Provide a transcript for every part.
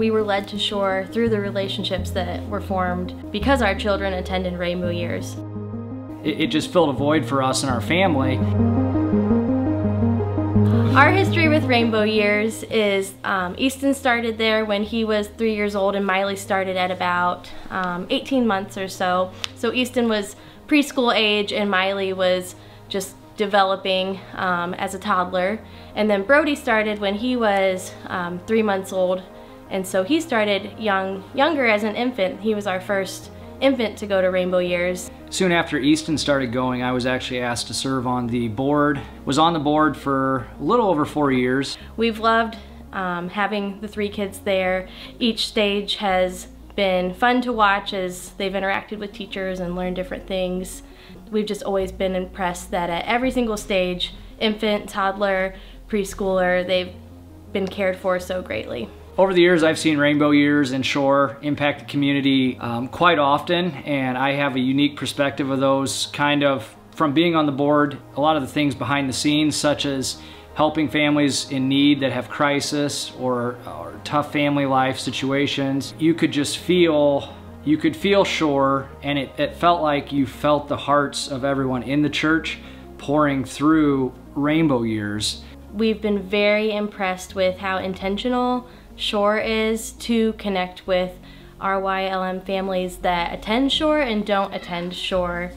We were led to shore through the relationships that were formed because our children attended Rainbow Years. It just filled a void for us and our family. Our history with Rainbow Years is Easton started there when he was 3 years old, and Miley started at about 18 months or so. So Easton was preschool age and Miley was just developing as a toddler. And then Brody started when he was 3 months old, and so he started younger as an infant. He was our first infant to go to Rainbow Years. Soon after Easton started going, I was actually asked to serve on the board. Was on the board for a little over 4 years. We've loved having the 3 kids there. Each stage has been fun to watch as they've interacted with teachers and learned different things. We've just always been impressed that at every single stage, infant, toddler, preschooler, they've been cared for so greatly. Over the years, I've seen Rainbow Years and Shore impact the community quite often, and I have a unique perspective of those, kind of from being on the board, a lot of the things behind the scenes, such as helping families in need that have crisis or tough family life situations. You could just feel, Shore, and it felt like you felt the hearts of everyone in the church pouring through Rainbow Years. We've been very impressed with how intentional Shore is to connect with RYLM families that attend Shore and don't attend Shore.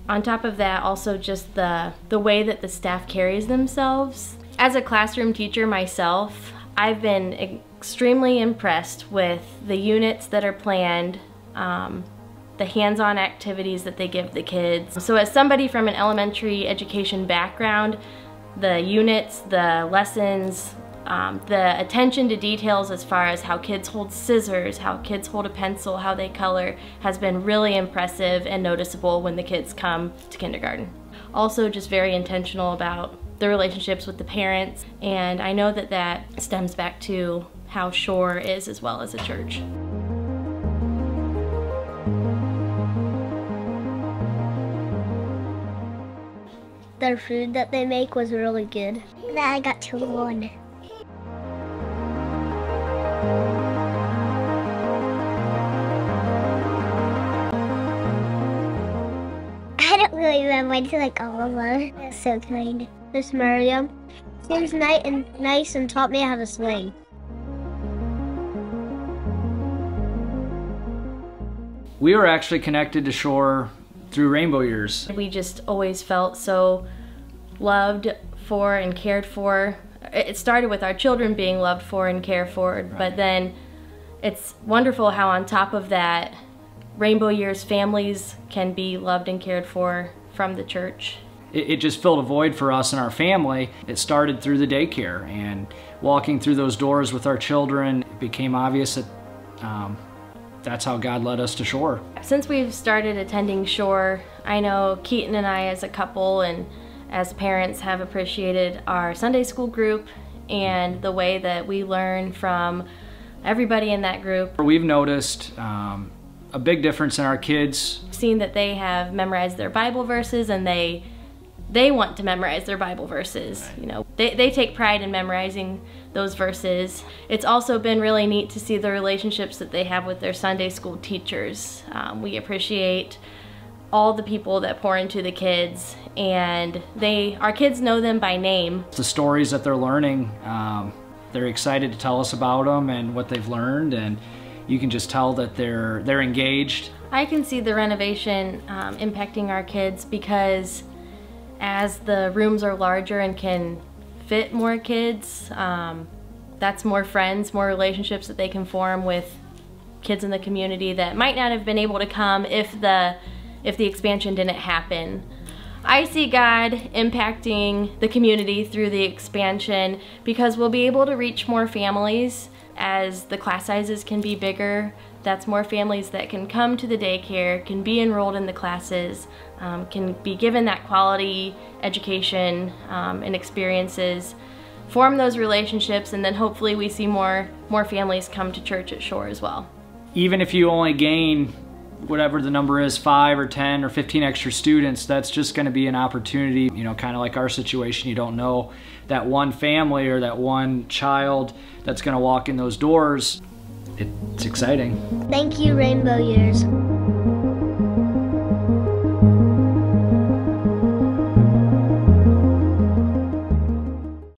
On top of that, also just the way that the staff carries themselves. As a classroom teacher myself, I've been extremely impressed with the units that are planned, the hands-on activities that they give the kids. So as somebody from an elementary education background, the units, the lessons, the attention to details as far as how kids hold scissors, how kids hold a pencil, how they color, has been really impressive and noticeable when the kids come to kindergarten. Also just very intentional about the relationships with the parents, and I know that that stems back to how Shore is as well as a church. Their food that they make was really good. That I got to learn. I don't really remember. I did like all of them. That's so kind. Miss Miriam seems nice and taught me how to swing. We were actually connected to Shore through Rainbow Years. We just always felt so loved for and cared for. It started with our children being loved for and cared for, right. But then it's wonderful how on top of that, Rainbow Years families can be loved and cared for from the church. It just filled a void for us and our family. It started through the daycare, and walking through those doors with our children, it became obvious that that's how God led us to Shore. Since we've started attending Shore, I know Keaton and I as a couple and as parents have appreciated our Sunday school group and the way that we learn from everybody in that group. We've noticed a big difference in our kids. Seen that they have memorized their Bible verses, and they want to memorize their Bible verses. You know, they take pride in memorizing those verses. It's also been really neat to see the relationships that they have with their Sunday school teachers. We appreciate all the people that pour into the kids, and our kids know them by name. The stories that they're learning, they're excited to tell us about them and what they've learned, and you can just tell that they're engaged. I can see the renovation impacting our kids because as the rooms are larger and can fit more kids, that's more friends, more relationships that they can form with kids in the community that might not have been able to come if the expansion didn't happen. I see God impacting the community through the expansion because we'll be able to reach more families as the class sizes can be bigger. That's more families that can come to the daycare, can be enrolled in the classes, can be given that quality education and experiences, form those relationships, and then hopefully we see more families come to church at Shore as well. Even if you only gain whatever the number is, 5 or 10 or 15 extra students, that's just going to be an opportunity. You know, kind of like our situation, you don't know that one family or that one child that's going to walk in those doors. it's exciting. Thank you, Rainbow Years.